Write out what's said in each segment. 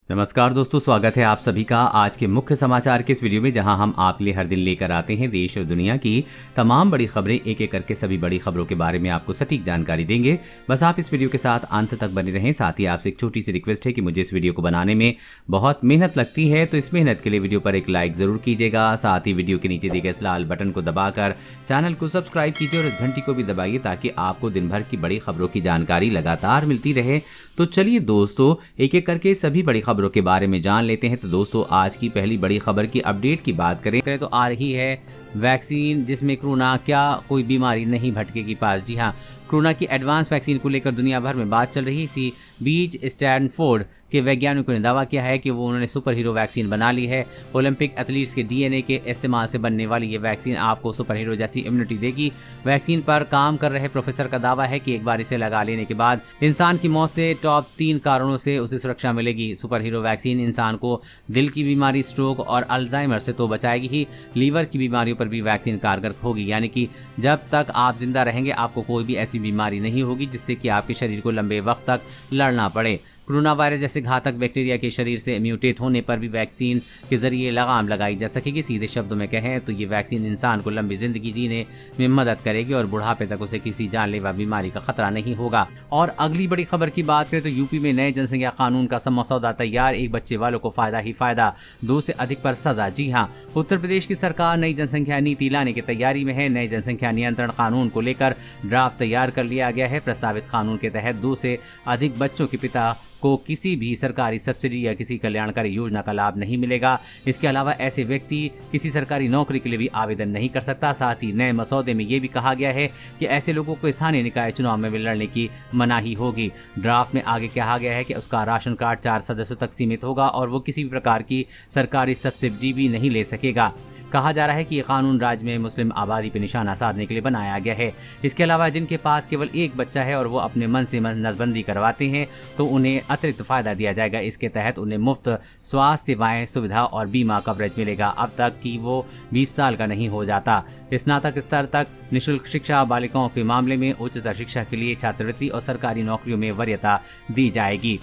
नमस्कार दोस्तों, स्वागत है आप सभी का आज के मुख्य समाचार के इस वीडियो में, जहां हम आपके लिए हर दिन लेकर आते हैं देश और दुनिया की तमाम बड़ी खबरें। एक एक करके सभी बड़ी खबरों के बारे में आपको सटीक जानकारी देंगे। बस आप इस वीडियो के साथ अंत तक बने रहें। साथ ही आपसे एक छोटी सी रिक्वेस्ट है कि मुझे इस वीडियो को बनाने में बहुत मेहनत लगती है, तो इस मेहनत के लिए वीडियो पर एक लाइक जरूर कीजिएगा। साथ ही वीडियो के नीचे दिए गए इस लाल बटन को दबाकर चैनल को सब्सक्राइब कीजिए और इस घंटी को भी दबाइए ताकि आपको दिन भर की बड़ी खबरों की जानकारी लगातार मिलती रहे। तो चलिए दोस्तों, एक एक करके सभी बड़ी खबरों के बारे में जान लेते हैं। तो दोस्तों, आज की पहली बड़ी खबर की अपडेट की बात करें तो आ रही है वैक्सीन जिसमें कोरोना क्या कोई बीमारी नहीं भटकेगी पास। जी हाँ, कोरोना की एडवांस वैक्सीन को लेकर दुनिया भर में बात चल रही है। इसी बीच स्टैनफोर्ड के वैज्ञानिकों ने दावा किया है कि उन्होंने सुपर हीरो वैक्सीन बना ली है। ओलंपिक एथलीट्स के डीएनए के इस्तेमाल से बनने वाली ये वैक्सीन आपको सुपर हीरो जैसी इम्यूनिटी देगी। वैक्सीन पर काम कर रहे प्रोफेसर का दावा है कि एक बार इसे लगा लेने के बाद इंसान की मौत से टॉप 3 कारणों से उसे सुरक्षा मिलेगी। सुपर हीरो वैक्सीन इंसान को दिल की बीमारी, स्ट्रोक और अल्जाइमर से तो बचाएगी ही, लीवर की बीमारियों पर भी वैक्सीन कारगर होगी। यानी कि जब तक आप जिंदा रहेंगे आपको कोई भी ऐसी बीमारी नहीं होगी जिससे कि आपके शरीर को लंबे वक्त तक लड़ना पड़े। कोरोना वायरस जैसे घातक बैक्टीरिया के शरीर से म्यूटेट होने पर भी वैक्सीन के जरिए लगाम लगाई जा सकेगी। सीधे शब्दों में कहें तो ये वैक्सीन इंसान को लंबी जिंदगी जीने में मदद करेगी और बुढ़ापे तक उसे किसी जानलेवा बीमारी का खतरा नहीं होगा। और अगली बड़ी खबर की बात करें तो यूपी में नए जनसंख्या कानून का मसौदा तैयार। एक बच्चे वालों को फायदा ही फायदा, 2 से अधिक पर सजा। जी हाँ, उत्तर प्रदेश की सरकार नई जनसंख्या नीति लाने की तैयारी में है। नए जनसंख्या नियंत्रण कानून को लेकर ड्राफ्ट तैयार कर लिया गया है। प्रस्तावित कानून के तहत 2 से अधिक बच्चों के पिता को किसी भी सरकारी सब्सिडी या किसी कल्याणकारी योजना का लाभ नहीं मिलेगा। इसके अलावा ऐसे व्यक्ति किसी सरकारी नौकरी के लिए भी आवेदन नहीं कर सकता। साथ ही नए मसौदे में यह भी कहा गया है कि ऐसे लोगों को स्थानीय निकाय चुनाव में लड़ने की मनाही होगी। ड्राफ्ट में आगे कहा गया है कि उसका राशन कार्ड 4 सदस्यों तक सीमित होगा और वो किसी भी प्रकार की सरकारी सब्सिडी भी नहीं ले सकेगा। कहा जा रहा है कि ये कानून राज्य में मुस्लिम आबादी पर निशाना साधने के लिए बनाया गया है। इसके अलावा जिनके पास केवल एक बच्चा है और वो अपने मन से नसबंदी करवाते हैं तो उन्हें अतिरिक्त फायदा दिया जाएगा। इसके तहत उन्हें मुफ्त स्वास्थ्य सेवाएं, सुविधा और बीमा कवरेज मिलेगा। अब तक कि वो 20 साल का नहीं हो जाता। स्नातक स्तर तक निःशुल्क शिक्षा, बालिकाओं के मामले में उच्चतर शिक्षा के लिए छात्रवृत्ति और सरकारी नौकरियों में वरीयता दी जाएगी।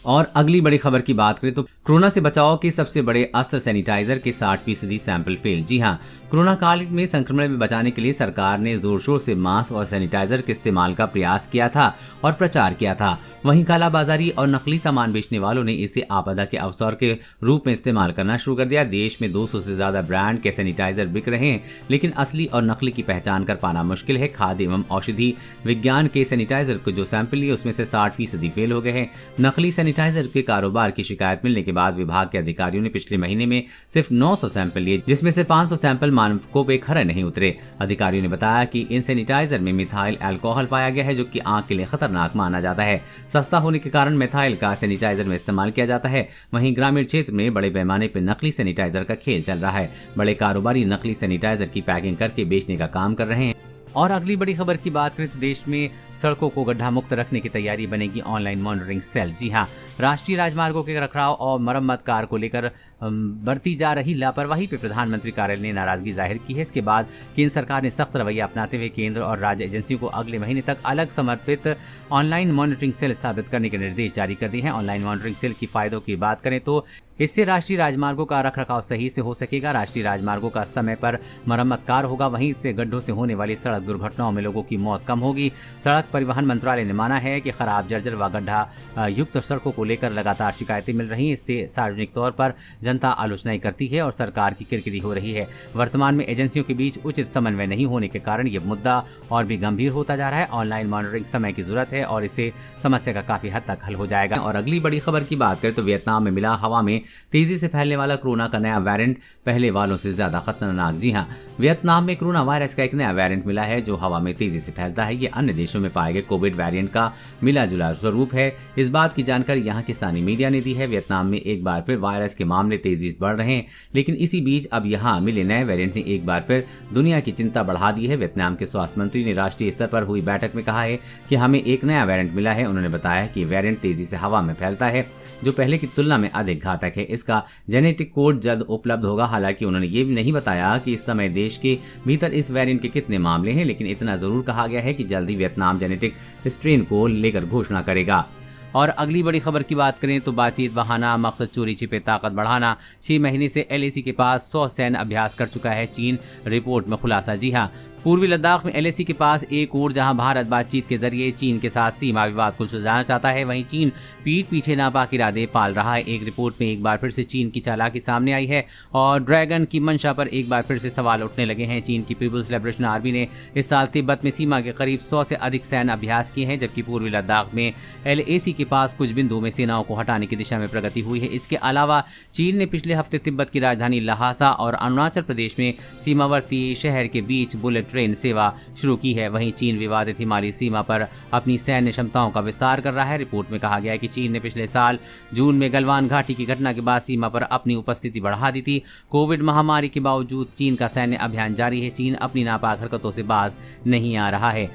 और अगली बड़ी खबर की बात करें तो कोरोना से बचाव के सबसे बड़े अस्त्र सैनिटाइजर के 60% सैंपल फेल। जी हां, कोरोना काल में संक्रमण में बचाने के लिए सरकार ने जोर शोर से मास्क और सैनिटाइजर के इस्तेमाल का प्रयास किया था और प्रचार किया था। वहीं कालाबाजारी और नकली सामान बेचने वालों ने इसे आपदा के अवसर के रूप में इस्तेमाल करना शुरू कर दिया। देश में 200 से ज्यादा ब्रांड के सैनिटाइजर बिक रहे हैं, लेकिन असली और नकली की पहचान कर पाना मुश्किल है। खाद्य एवं औषधि विज्ञान के सैनिटाइजर को जो सैंपल लिए उसमें से 60% फेल हो गए हैं। नकली सैनिटाइजर के कारोबार की शिकायत मिलने के बाद विभाग के अधिकारियों ने पिछले महीने में सिर्फ 900 सैंपल लिए, जिसमें से 500 सैंपल मानकों पे खरे नहीं उतरे। अधिकारियों ने बताया कि इन सैनिटाइजर में मिथाइल अल्कोहल पाया गया है, जो कि आंख के लिए खतरनाक माना जाता है। सस्ता होने के कारण मिथाइल का सैनिटाइजर में इस्तेमाल किया जाता है। वहीं ग्रामीण क्षेत्र में बड़े पैमाने पर नकली सैनिटाइजर का खेल चल रहा है। बड़े कारोबारी नकली सैनिटाइजर की पैकिंग करके बेचने का काम कर रहे हैं। और अगली बड़ी खबर की बात करें तो देश में सड़कों को गड्ढा मुक्त रखने की तैयारी बनेगी ऑनलाइन मॉनिटरिंग सेल। जी हां, राष्ट्रीय राजमार्गों के रखरखाव और मरम्मत कार्य को लेकर बरती जा रही लापरवाही पर प्रधानमंत्री कार्यालय ने नाराजगी जाहिर की है। इसके बाद केंद्र सरकार ने सख्त रवैया अपनाते हुए केंद्र और राज्य एजेंसियों को अगले महीने तक अलग समर्पित ऑनलाइन मॉनिटरिंग सेल स्थापित करने के निर्देश जारी कर दिए हैं। ऑनलाइन मॉनिटरिंग सेल की फायदों की बात करें तो इससे राष्ट्रीय राजमार्गों का रखरखाव सही से हो सकेगा। राष्ट्रीय राजमार्गों का समय पर मरम्मत कार्य होगा। वहीं इससे गड्ढों से होने वाली सड़क दुर्घटनाओं में लोगों की मौत कम होगी। सड़क परिवहन मंत्रालय ने माना है कि खराब, जर्जर व गड्ढा युक्त सड़कों को लेकर लगातार शिकायतें मिल रही हैं। इससे सार्वजनिक तौर पर जनता आलोचनाएं करती है और सरकार की किरकिरी हो रही है। वर्तमान में एजेंसियों के बीच उचित समन्वय नहीं होने के कारण यह मुद्दा और भी गंभीर होता जा रहा है। ऑनलाइन मॉनिटरिंग समय की जरूरत है और इससे समस्या का काफी हद तक हल हो जाएगा। और अगली बड़ी खबर की बात करें तो वियतनाम में मिला हवा में तेजी से फैलने वाला कोरोना का नया वेरिएंट पहले वालों से ज्यादा खतरनाक। जी हां, वियतनाम में कोरोना वायरस का एक नया वेरिएंट मिला है जो हवा में तेजी से फैलता है। ये अन्य देशों में पाए गए कोविड वेरिएंट का मिला जुला स्वरूप है। इस बात की जानकारी यहाँ की स्थानीय मीडिया ने दी है। वियतनाम में एक बार फिर वायरस के मामले तेजी से बढ़ रहे हैं, लेकिन इसी बीच अब यहाँ मिले नए वेरिएंट ने एक बार फिर दुनिया की चिंता बढ़ा दी है। वियतनाम के स्वास्थ्य मंत्री ने राष्ट्रीय स्तर पर हुई बैठक में कहा है कि हमें एक नया वेरिएंट मिला है। उन्होंने बताया कि वेरिएंट तेजी से हवा में फैलता है, जो पहले की तुलना में अधिक घातक है। इसका जेनेटिक कोड जल्द उपलब्ध होगा। हालांकि उन्होंने ये भी नहीं बताया कि इस समय देश के भीतर इस वेरिएंट के कितने मामले हैं, लेकिन इतना जरूर कहा गया है कि जल्दी वियतनाम जेनेटिक स्ट्रेन को लेकर घोषणा करेगा। और अगली बड़ी खबर की बात करें तो बातचीत बहाना, मकसद चोरी छिपे ताकत बढ़ाना। 6 महीने से LAC के पास 100 सैन्य अभ्यास कर चुका है चीन, रिपोर्ट में खुलासा। जी हां, पूर्वी लद्दाख में LAC के पास एक ओर जहां भारत बातचीत के जरिए चीन के साथ सीमा विवाद को सुलझाना चाहता है, वहीं चीन पीठ पीछे नापाक इरादे पाल रहा है। एक रिपोर्ट में एक बार फिर से चीन की चालाकी सामने आई है और ड्रैगन की मंशा पर एक बार फिर से सवाल उठने लगे हैं। चीन की पीपुल्स लिबरेशन आर्मी ने इस साल तिब्बत में सीमा के करीब 100 से अधिक सैन्य अभ्यास किए हैं, जबकि पूर्वी लद्दाख में LAC के पास कुछ बिंदुओं में सेनाओं को हटाने की दिशा में प्रगति हुई है। इसके अलावा चीन ने पिछले हफ्ते तिब्बत की राजधानी लहासा और अरुणाचल प्रदेश में सीमावर्ती शहर के बीच बुलेट ट्रेन सेवा शुरू की है। वहीं चीन विवादित हिमालयी सीमा पर अपनी सैन्य क्षमताओं का विस्तार कर रहा है। रिपोर्ट में कहा गया है कि चीन ने पिछले साल जून में गलवान घाटी की घटना के बाद सीमा पर अपनी उपस्थिति बढ़ा दी थी। कोविड महामारी के बावजूद चीन का सैन्य अभियान जारी है। चीन अपनी नापाक हरकतों से बाज नहीं आ रहा है।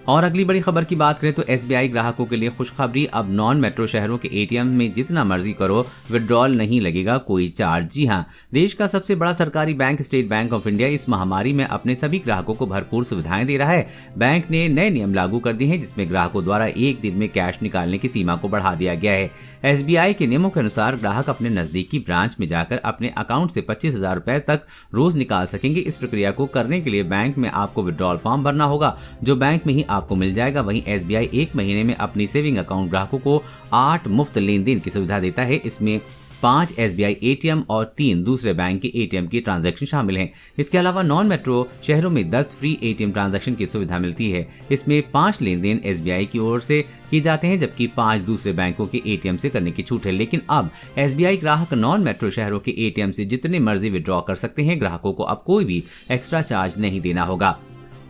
और अगली बड़ी खबर की बात करें तो SBI ग्राहकों के लिए खुशखबरी, अब नॉन मेट्रो शहरों के ATM में जितना मर्जी करो विड्रॉल नहीं लगेगा कोई चार्ज। जी हां, देश का सबसे बड़ा सरकारी bank state bank of India इस महामारी में अपने सभी ग्राहकों को भरपूर सुविधाएं दे रहा है। बैंक ने नए नियम लागू कर दिए हैं जिसमें ग्राहकों द्वारा एक दिन में कैश निकालने की सीमा को बढ़ा दिया गया है। SBI के नियमों के अनुसार ग्राहक अपने नजदीकी ब्रांच में जाकर अपने अकाउंट से 25,000 रुपए तक रोज निकाल सकेंगे। इस प्रक्रिया को करने के लिए बैंक में आपको विड्रॉल फॉर्म भरना होगा जो बैंक में ही आपको मिल जाएगा। वहीं SBI एक महीने में अपनी सेविंग अकाउंट ग्राहकों को 8 मुफ्त लेन देन की सुविधा देता है। इसमें 5 SBI ATM और 3 दूसरे बैंक के ATM की ट्रांजैक्शन शामिल हैं। इसके अलावा नॉन मेट्रो शहरों में 10 फ्री ATM ट्रांजैक्शन की सुविधा मिलती है। इसमें 5 लेन देन SBI की ओर से किए जाते हैं जबकि 5 दूसरे बैंकों के ATM से करने की छूट है। लेकिन अब SBI ग्राहक नॉन मेट्रो शहरों के ATM से जितने मर्जी विड्रॉ कर सकते हैं। ग्राहकों को अब कोई भी एक्स्ट्रा चार्ज नहीं देना होगा।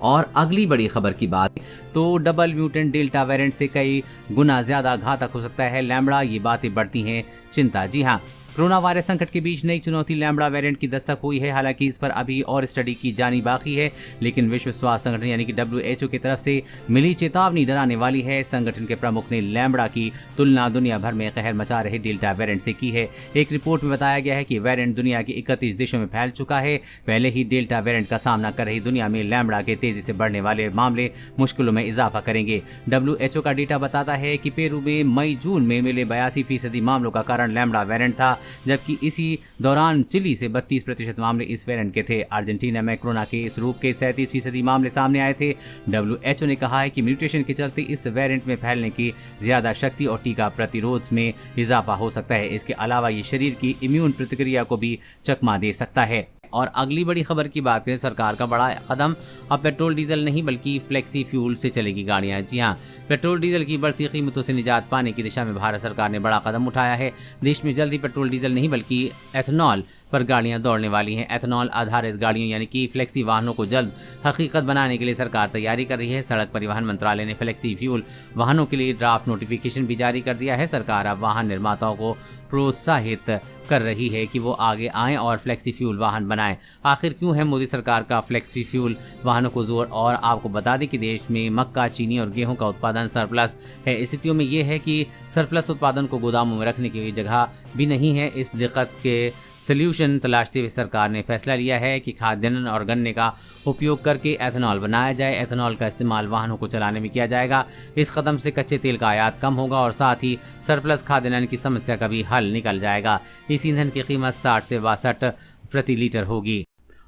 और अगली बड़ी खबर की बात तो डबल म्यूटेंट डेल्टा वेरिएंट से कई गुना ज्यादा घातक हो सकता है लैम्बडा, ये बातें बढ़ती हैं चिंता। जी हाँ, कोरोना वायरस संकट के बीच नई चुनौती लैम्बडा वेरिएंट की दस्तक हुई है। हालांकि इस पर अभी और स्टडी की जानी बाकी है, लेकिन विश्व स्वास्थ्य संगठन यानी कि WHO की तरफ से मिली चेतावनी डराने वाली है। संगठन के प्रमुख ने लैम्बडा की तुलना दुनिया भर में कहर मचा रहे डेल्टा वेरिएंट से की है। एक रिपोर्ट में बताया गया है कि वेरिएंट दुनिया के 31 देशों में फैल चुका है। पहले ही डेल्टा वेरिएंट का सामना कर रही दुनिया में लैम्बडा के तेजी से बढ़ने वाले मामले मुश्किलों में इजाफा करेंगे। WHO का डेटा बताता है कि पेरू में मई जून में मिले 82% मामलों का कारण लैम्बडा वेरिएंट था, जबकि इसी दौरान चिली से 32% मामले इस वेरिएंट के थे। अर्जेंटीना में कोरोना के इस रूप के 37% मामले सामने आए थे। WHO ने कहा है कि म्यूटेशन के चलते इस वेरिएंट में फैलने की ज्यादा शक्ति और टीका प्रतिरोध में इजाफा हो सकता है। इसके अलावा ये शरीर की इम्यून प्रतिक्रिया को भी चकमा दे सकता है। और अगली बड़ी खबर की बात करें, सरकार का बड़ा कदम, अब पेट्रोल डीजल नहीं बल्कि फ्लेक्सी फ्यूल से चलेगी गाड़ियां। जी हां, पेट्रोल डीजल की बढ़ती कीमतों से निजात पाने की दिशा में भारत सरकार ने बड़ा कदम उठाया है। देश में जल्द ही पेट्रोल डीजल नहीं बल्कि एथेनॉल पर गाड़ियां दौड़ने वाली हैं। एथेनॉल आधारित गाड़ियों यानी कि फ्लेक्सी वाहनों को जल्द हकीकत बनाने के लिए सरकार तैयारी कर रही है। सड़क परिवहन मंत्रालय ने फ्लेक्सी फ्यूल वाहनों के लिए ड्राफ्ट नोटिफिकेशन भी जारी कर दिया है। सरकार अब वाहन निर्माताओं को प्रोत्साहित कर रही है कि वो आगे आएं और फ्लेक्सी फ्यूल वाहन बनाएं। आखिर क्यों है मोदी सरकार का फ्लेक्सी फ्यूल वाहनों को जोर? और आपको बता दें कि देश में मक्का, चीनी और गेहूं का उत्पादन सरप्लस है। स्थितियों में ये है कि सरप्लस उत्पादन को गोदामों में रखने की जगह भी नहीं है। इस दिक्कत के सल्यूशन तलाशते हुए सरकार ने फैसला लिया है कि खाद्यान्न और गन्ने का उपयोग करके एथेनॉल बनाया जाए। एथेनॉल का इस्तेमाल वाहनों को चलाने में किया जाएगा। इस कदम से कच्चे तेल का आयात कम होगा और साथ ही सरप्लस खाद्यान्न की समस्या का भी हल निकल जाएगा। इस ईंधन की कीमत 60 से 62 प्रति लीटर होगी।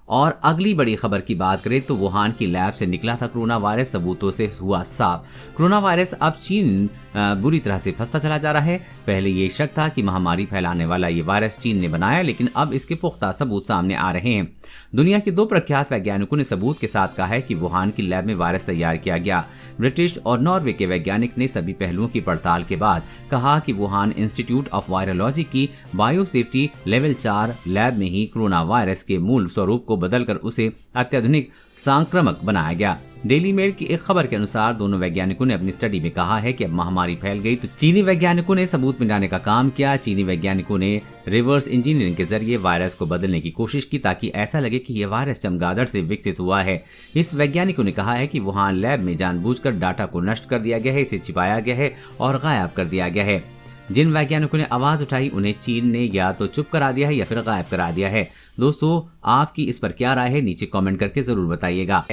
और अगली बड़ी खबर की बात करें तो वुहान की लैब से निकला था कोरोना वायरस, सबूतों से हुआ साफ। कोरोना वायरस अब चीन बुरी तरह से फंसता चला जा रहा है। पहले ये शक था कि महामारी फैलाने वाला ये वायरस चीन ने बनाया, लेकिन अब इसके पुख्ता सबूत सामने आ रहे हैं। दुनिया के 2 प्रख्यात वैज्ञानिकों ने सबूत के साथ कहा है कि वुहान की लैब में वायरस तैयार किया गया। ब्रिटिश और नॉर्वे के वैज्ञानिक ने सभी पहलुओं की पड़ताल के बाद कहा कि वुहान इंस्टीट्यूट ऑफ वायरोलॉजी की बायोसेफ्टी लेवल 4 लैब में ही कोरोना वायरस के मूल स्वरूप को बदलकर उसे अत्याधुनिक संक्रामक बनाया गया। डेली मेल की एक खबर के अनुसार दोनों वैज्ञानिकों ने अपनी स्टडी में कहा है कि अब महामारी फैल गई तो चीनी वैज्ञानिकों ने सबूत मिटाने का काम किया। चीनी वैज्ञानिकों ने रिवर्स इंजीनियरिंग के जरिए वायरस को बदलने की कोशिश की ताकि ऐसा लगे कि यह वायरस चमगादड़ से विकसित हुआ है। इस वैज्ञानिकों ने कहा है कि वुहान लैब में जानबूझकर डाटा को नष्ट कर दिया गया है, इसे छिपाया गया है और गायब कर दिया गया है। जिन वैज्ञानिकों ने आवाज उठाई उन्हें चीन ने या तो चुप करा दिया है या फिर गायब करा दिया है। दोस्तों, आपकी इस पर क्या राय है, नीचे कमेंट करके जरूर बताइएगा।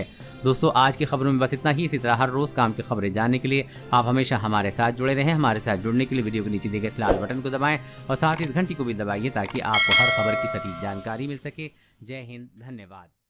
दोस्तों, आज की खबरों में बस इतना ही। इसी तरह हर रोज काम की खबरें जानने के लिए आप हमेशा हमारे साथ जुड़े रहें। हमारे साथ जुड़ने के लिए वीडियो के नीचे दिए गए इस लाल बटन को दबाएं और साथ ही इस घंटी को भी दबाइए ताकि आपको हर खबर की सटीक जानकारी मिल सके। जय हिंद, धन्यवाद।